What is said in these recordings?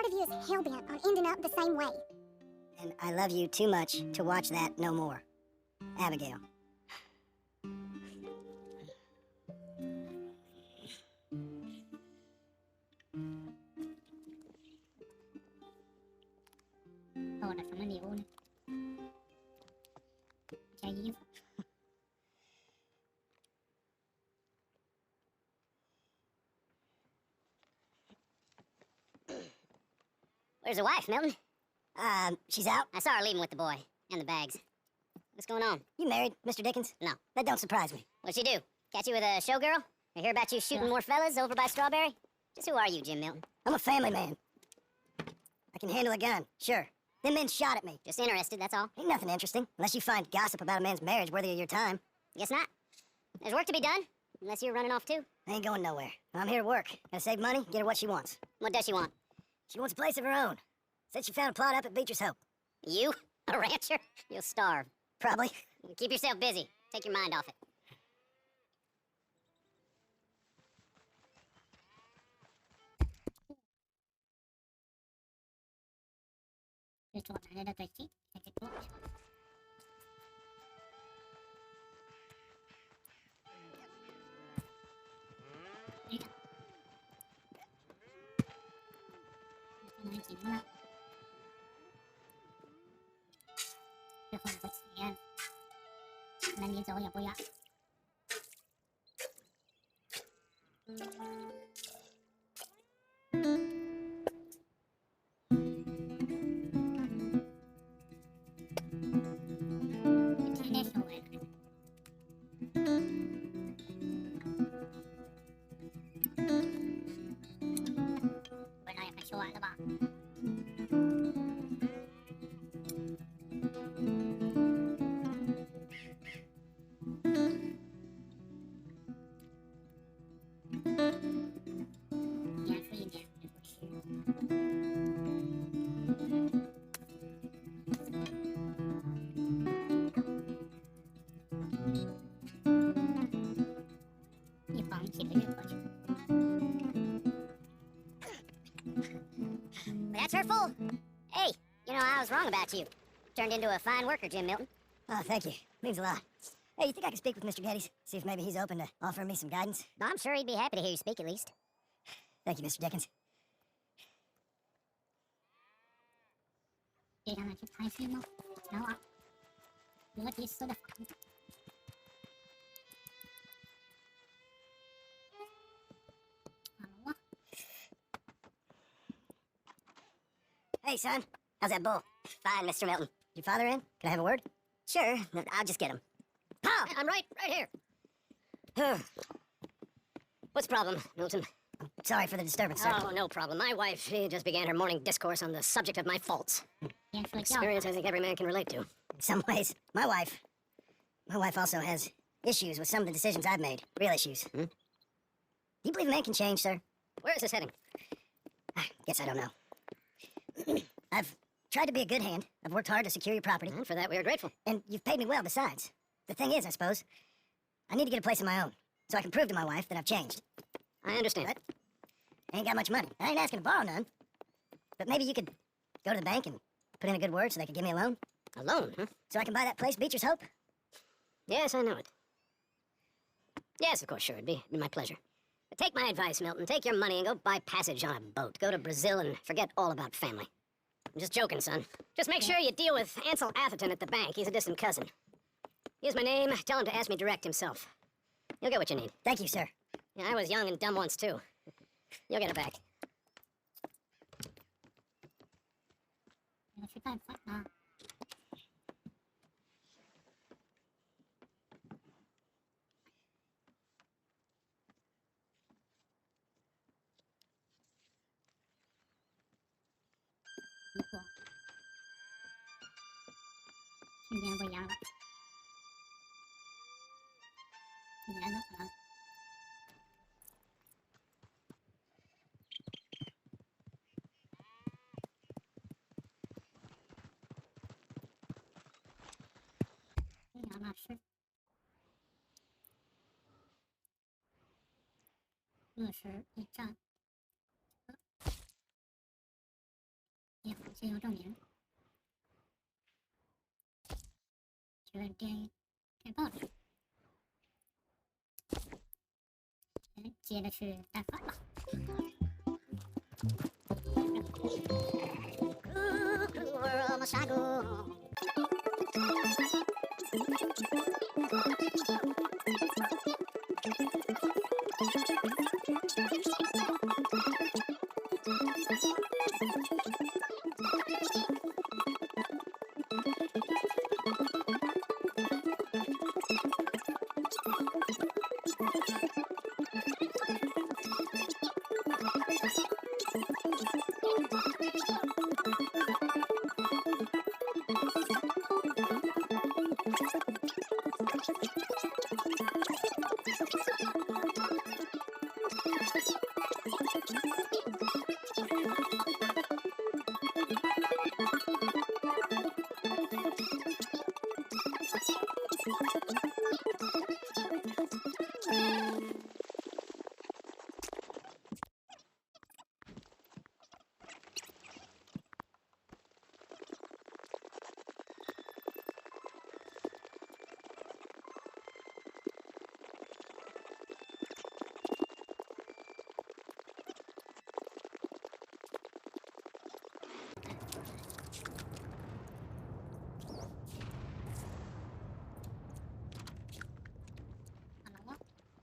of you is hell-bent on ending up the same way. And I love you too much to watch that no more. Abigail. Ồ, đặt xong nó nhiều nè. Chai gì? Where's the wife, Milton? She's out. I saw her leaving with the boy and the bags. What's going on? You married, Mr. Dickens? No. That don't surprise me. What'd she do? Catch you with a showgirl? I hear about you shooting more fellas over by Strawberry? Just who are you, Jim Milton? I'm a family man. I can handle a gun, sure. Them men shot at me. Just interested, that's all. Ain't nothing interesting, unless you find gossip about a man's marriage worthy of your time. Guess not. There's work to be done, unless you're running off too. I ain't going nowhere. I'm here to work. Gotta save money, get her what she wants. What does she want? She wants a place of her own. Said she found a plot up at Beecher's Hope. You? A rancher? You'll starve. Probably. Keep yourself busy. Take your mind off it. Cái chỗ này là cái chít, cái chỗ. Đi đâu? Cái này chín mà. Cái không có tiền. Nên đi dấu ya不要. That's her full. Hey, you know, I was wrong about you. Turned into a fine worker, Jim Milton. Oh, thank you. Means a lot. Hey, you think I could speak with Mr. Geddes? See if maybe he's open to offering me some guidance? I'm sure he'd be happy to hear you speak, at least. Thank you, Mr. Dickens. Để làm chụp hai phim không? Đâu ạ? Đứa tí số đặc phẩm. Hey, son. How's that bull? Fine, Mr. Milton. Your father in? Can I have a word? Sure, I'll just get him. Pa! I'm right here. What's the problem, Milton? Sorry for the disturbance, sir. Oh, no problem. My wife, she just began her morning discourse on the subject of my faults. Experience I think every man can relate to. In some ways, my wife also has issues with some of the decisions I've made. Real issues. Hmm? Do you believe a man can change, sir? Where is this heading? I guess I don't know. I've tried to be a good hand. I've worked hard to secure your property. And for that, we are grateful. And you've paid me well, besides. The thing is, I suppose, I need to get a place of my own, so I can prove to my wife that I've changed. I understand. But I ain't got much money. I ain't asking to borrow none. But maybe you could go to the bank and put in a good word so they could give me a loan. A loan, huh? So I can buy that place, Beecher's Hope? Yes, I know it. Yes, of course, sure. It'd be my pleasure. But take my advice, Milton. Take your money and go buy passage on a boat. Go to Brazil and forget all about family. I'm just joking, son. Just make sure you deal with Ansel Atherton at the bank. He's a distant cousin. Use my name. Tell him to ask me direct himself. You'll get what you need. Thank you, sir. Yeah, I was young and dumb once, too. You'll get it back. Sinh viên vừa giang lắm. Sinh viên rất là nhà là sư. Vừa sư đi trang. 借用证明，去问电报纸。接着去单反吧。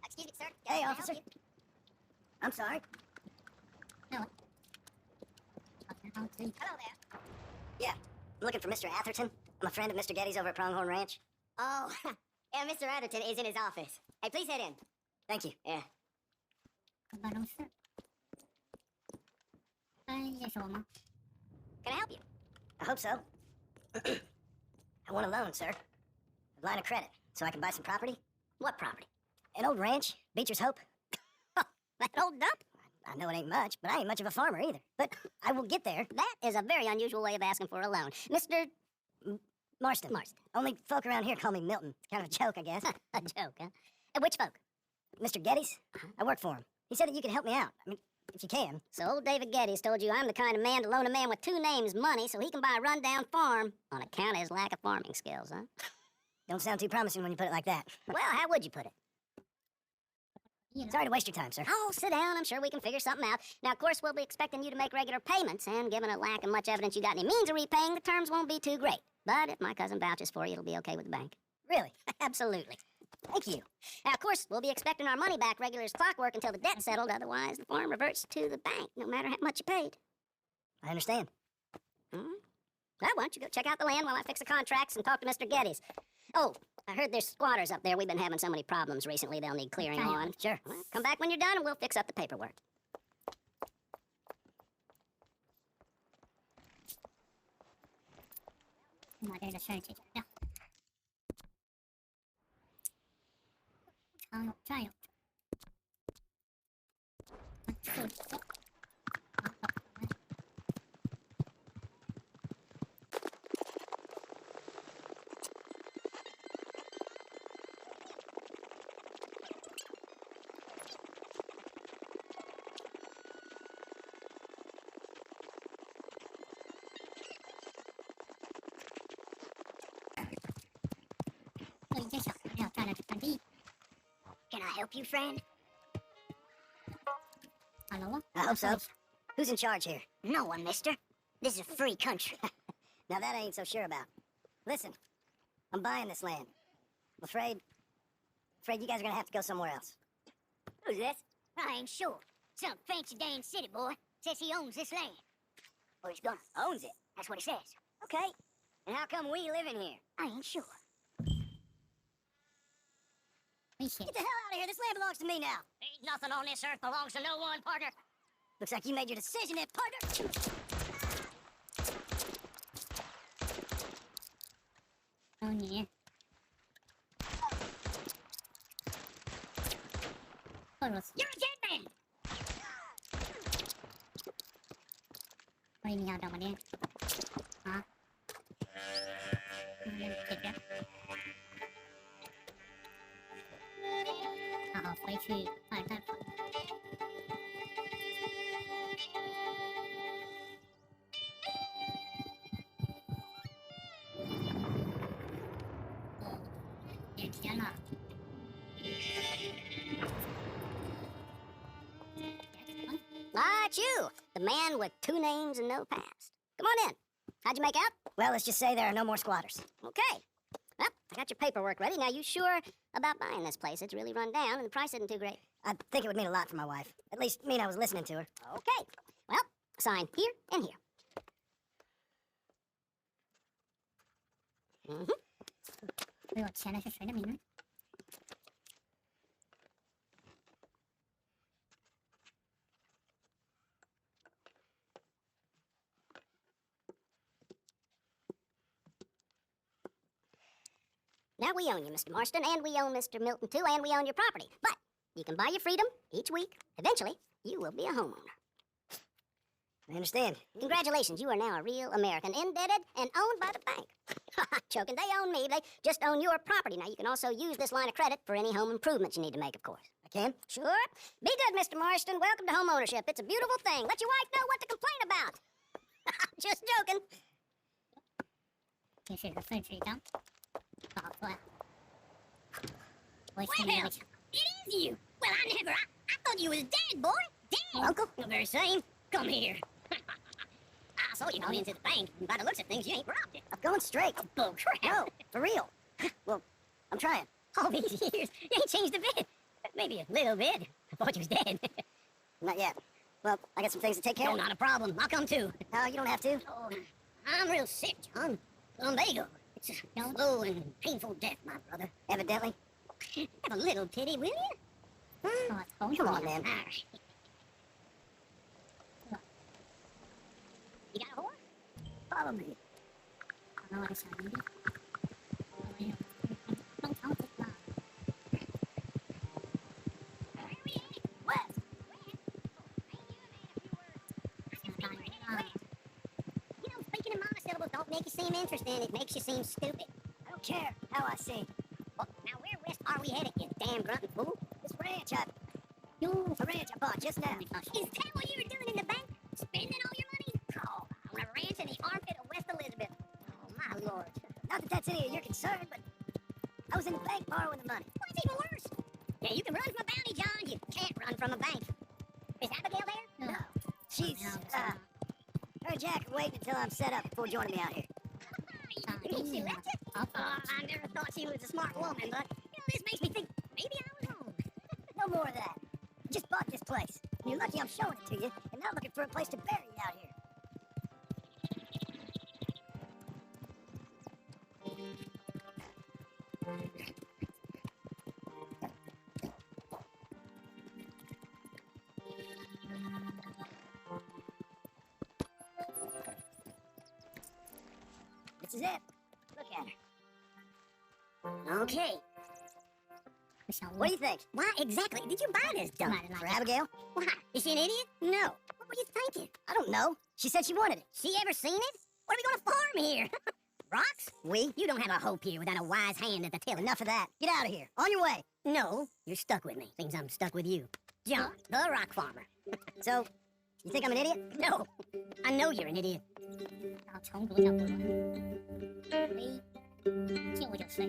Excuse me, sir. Hey, officer. I'm sorry. No. Hello there. Yeah, I'm looking for Mr. Atherton. I'm a friend of Mr. Getty's over at Pronghorn Ranch. Oh, yeah, Mr. Atherton is in his office. Hey, please head in. Thank you. Yeah. 办公室。叶手吗？ Can I help you? I hope so. I want a loan, sir. A line of credit, so I can buy some property. What property? An old ranch, Beecher's Hope. That old dump? I know it ain't much, but I ain't much of a farmer either. But I will get there. That is a very unusual way of asking for a loan. Mr. Marston. Only folk around here call me Milton. Kind of a joke, I guess. A joke, huh? Which folk? Mr. Getty's? I work for him. He said that you could help me out. I mean, if you can. So old David Geddes told you I'm the kind of man to loan a man with two names money so he can buy a rundown farm on account of his lack of farming skills, huh? Don't sound too promising when you put it like that. Well, how would you put it? Sorry to waste your time, sir. Oh, sit down. I'm sure we can figure something out. Now, of course, we'll be expecting you to make regular payments, and given a lack of much evidence you got any means of repaying, the terms won't be too great. But if my cousin vouches for you, it'll be okay with the bank. Really? Absolutely. Thank you. Now, of course, we'll be expecting our money back regular as clockwork until the debt's settled. Otherwise, the farm reverts to the bank, no matter how much you paid. I understand. Well, why don't you go check out the land while I fix the contracts and talk to Mr. Geddes? Oh, I heard there's squatters up there. We've been having so many problems recently they'll need clearing on. Sure. Well, come back when you're done and we'll fix up the paperwork.把这个事儿解决掉。常有占有者。处理掉。有一件小事要占了这块地。Can I help you, friend? Hello? I hope so. Who's in charge here? No one, mister. This is a free country. Now that I ain't so sure about. Listen, I'm buying this land. I'm afraid you guys are gonna have to go somewhere else. Who's this? I ain't sure. Some fancy Dan city boy says he owns this land. Or he's gonna. Owns it. That's what he says. Okay. And how come we live in here? I ain't sure. 危险 Get the hell out of here. This land belongs to me now. Ain't nothing on this earth belongs to no one, partner. Looks like you made your decision then, partner. 有你。克鲁斯， You're a dead man. 所以你要怎么的？啊？解决。好好回去办贷款。天了。Ah, it's you, the man with 2 names and no past. Come on in. How'd you make out? Well, let's just say there are no more squatters. Okay. Well, I got your paperwork ready. Now, you sure about buying this place? It's really run down, and the price isn't too great. I think it would mean a lot for my wife. At least mean I was listening to her. Okay. Well, sign here and here. Mm-hmm. 最有钱的是谁的名字？ Now we own you, Mr. Marston, and we own Mr. Milton, too, and we own your property. But you can buy your freedom each week. Eventually, you will be a homeowner. I understand. Congratulations, you are now a real American, indebted and owned by the bank. Joking, they own me. They just own your property. Now, you can also use this line of credit for any home improvements you need to make, of course. I can? Sure. Be good, Mr. Marston. Welcome to home ownership. It's a beautiful thing. Let your wife know what to complain about. Just joking. 这是个废纸一张，不好做呀。我 Well, 心里有想， it is you. Well, I thought you was dead, boy. Dead. Uncle? The very same. Come here. I saw you going into the bank, and by the looks of things, you ain't robbed it. I'm going straight. Bull crap. No, for real. Well, I'm trying. All these years, you ain't changed a bit. Maybe a little bit. I thought you was dead. Not yet. Well, I got some things to take care Oh, of. not a problem. I'll come too. No, you don't have to. Oh, I'm real sick, John. Lumbago. It's a slow and painful death, my brother. Evidently. Have a little pity, will you? 我从 Come 小 on, man. All right. You got a horse? Follow me. 找到我的小营地。我有农场主了。 Where are we headed? West. 想当人了。 You know, speaking in monosyllables don't make you seem interesting. It makes you seem stupid. I don't care how I sing. Well, now where west are we headed, you damn grunting fool? This ranch, a哟， ranch I bought just now. Is that what you were doing in the bank? Spending all your money? Oh, on a ranch in the armpit of West Elizabeth. Oh, my lord. Not that that's any of your concern, but I was in the bank borrowing the money. Well, it's even worse. Yeah, you can run from a bounty, John. You can't run from a bank. Is Abigail there? No. She's, her and Jack are waiting until I'm set up before joining me out here. You mean she left it? Oh, I never thought she was a smart woman, but, you know, this makes me think maybe I was wrong. No more of that. I just bought this place. And you're lucky I'm showing it to you, and not looking for a place to bury you out here. This is it. Look at her. Okay. 不想 What do you think? Why exactly did you buy this dump? 买的 For 垃圾。 Abigail? Why? Is she an idiot? No. What were you thinking? I don't know. She said she wanted it. She ever seen it? What are we gonna farm here? Rocks? We? You don't have a hope here without a wise hand at the tiller. Enough of that. Get out of here. On your way. No, you're stuck with me. Means I'm stuck with you. John, the rock farmer. So, you think I'm an idiot? No, I know you're an idiot. 然后重组小部落，喂，进屋就睡。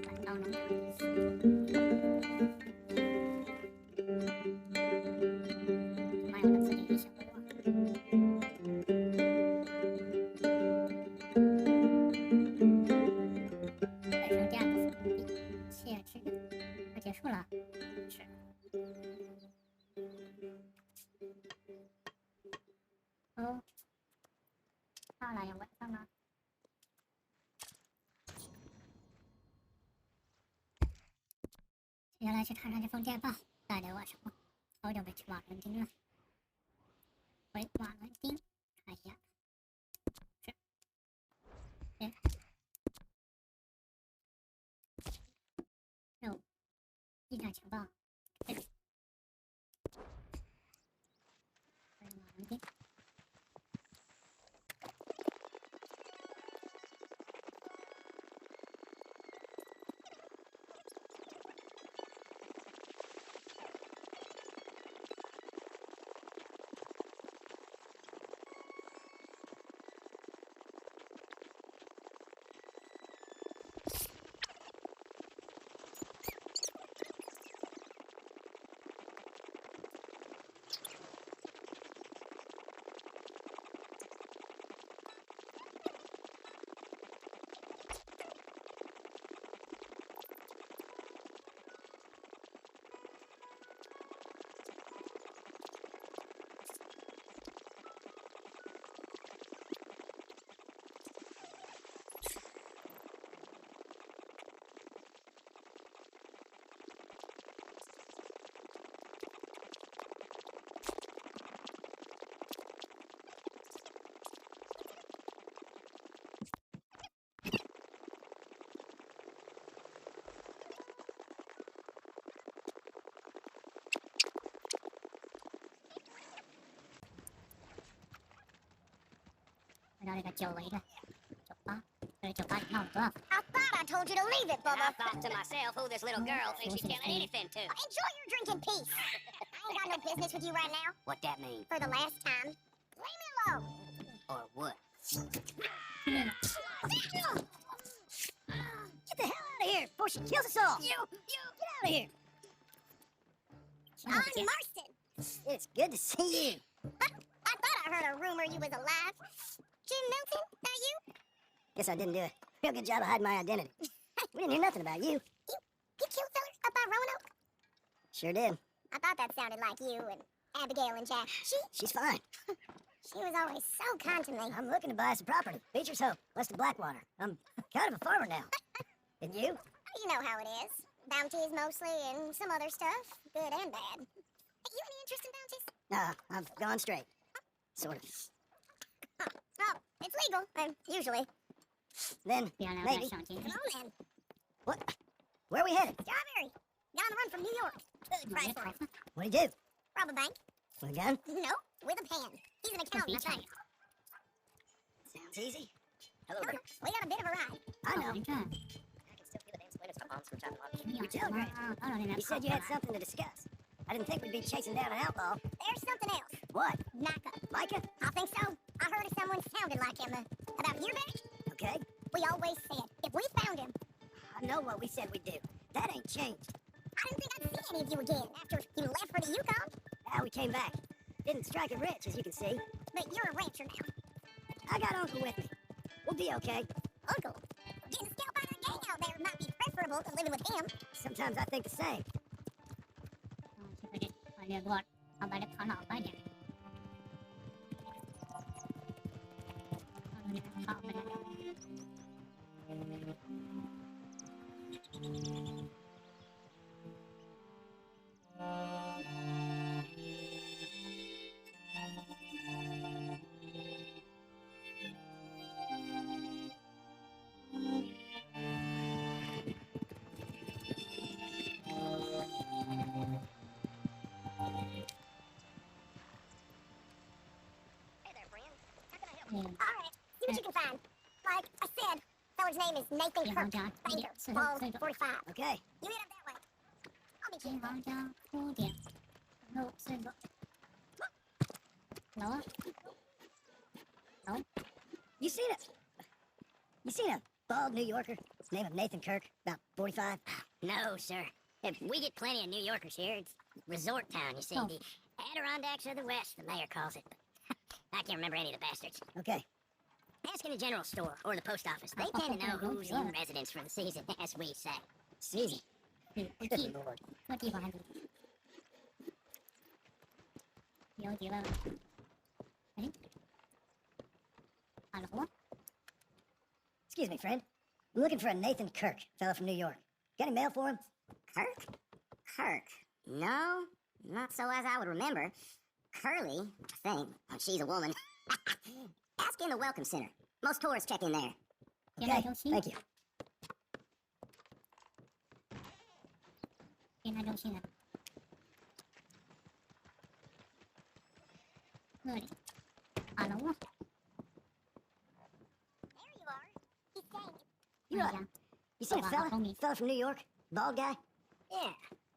反倒农场，还有我自己一小部落。再生第二个福利，切吃，快结束了，是。哦，到了，要晚上了。接下来去看看这封电报带给我什么。好久没去瓦伦丁了，回瓦伦丁看一下。是，哎，有一点情报。这里，回瓦伦丁。这个久违的酒吧，这酒吧里闹了多少？ I thought I told you to leave it, And I Bubba. thought to myself who this little girl thinks she's telling anything to. Enjoy your drink in peace. I ain't got no business with you right now. What that mean? For the last time, leave me alone. Or what? ！Get the hell out of here before she kills us all! You, get out of here! 行了， I'm 姐， Marston. It's good to see you. I thought I heard a rumor you was alive. Jim Milton, that you? Guess I didn't do a real good job of hiding my identity. We didn't hear nothing about you. You killed fellers up by Roanoke? Sure did. I thought that sounded like you and Abigail and Jack. She's fine. She was always so kind to me. I'm looking to buy some property. Beecher's Hope, west of Blackwater. I'm kind of a farmer now. And you? You know how it is. Bounties mostly and some other stuff, good and bad. Hey, you any interest in bounties? Nah, I've gone straight. Sort of. Oh, it's legal, usually. Then, 别来 maybe. 上今 Come 天， on then. What? Where are we headed? Strawberry. Got on the run from New York. Good 我 price 这 for 头 him. 发 What'd he do? Rob a bank? With a gun? No, with a pen. He's an 不 accountant, 比 I 抢 think. 呀， Sounds easy. Hello Come there. on, we got a bit of a ride. I 到 know. 人站， I can still feel the damn splinters from bombs from John Lodge. 你 You 有什 tell 么 Greg. 啊？到了那边 You 跑 said 过 you had 来， something to discuss. I didn't think we'd be chasing down an outlaw. There's something else. What? Naka. Micah? I think so. I heard of someone sounded like him about a year back. Okay. We always said if we found him, I know what we said we'd do. That ain't changed. I didn't think I'd see any of you again after you left for the Yukon. Now we came back. Didn't strike it rich, as you can see. But you're a rancher now. I got Uncle with me. We'll be okay. Uncle. Getting scalped by that gang out there might be preferable to living with him. Sometimes I think the same. 这个这我略过了，好把这跑脑快点，往这边跑过来。 Hey there, friend. How can I help? 嗯， All right, see what you can find. Like I said, feller's name is Nathan 金 Kirk. 黄家哭 Banker, 点四 Ball 岁种， 45. Okay. You head up that way. I'll meet you. 金黄家哭点6岁种。楼， You seen a bald New Yorker? Name of Nathan Kirk, about 45. No, sir. We get plenty of New Yorkers here. It's resort town, you see. Oh. The Adirondacks of the West, the mayor calls it. I can't remember any of the bastards. Okay. Ask in the general store or the post office. They tend to know who's in residence for the season, as we say. Season. 对，不 Good 记， Lord. 这地方还不有几问问？哎，hello， Excuse me, friend. I'm looking for a Nathan Kirk, fellow from New York. Got any mail for him? Kirk? Kirk? No, not so as I would remember. Curly, I think. Oh, she's a woman. Ask in the Welcome Center. Most tourists check in there. 现在 Okay. 中心， Thank you. 现在中心的，这里，hello， There you are. He's saying You, 大家， you seen a Wow, fella? homie. Fella from New York? Bald guy? Yeah,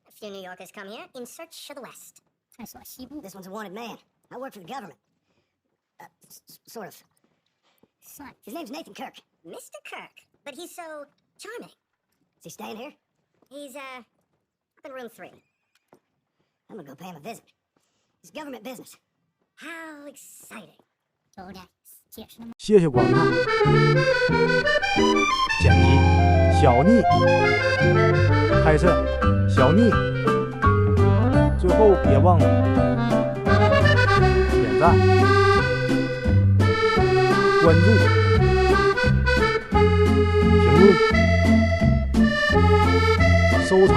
a few New Yorkers come here in search of the West. 探索西部， This one's a wanted man. I work for the government. Sort of. 算 His name's Nathan Kirk. Mr. Kirk, but he's so charming. Is he staying here? He's, up in room 3. I'm gonna go pay him a visit. It's government business. How exciting. 有点解释了吗？谢谢观看。剪辑小逆，拍摄小逆。最后别忘了点赞、关注、评论、收藏、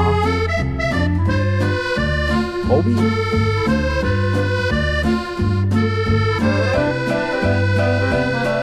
投币。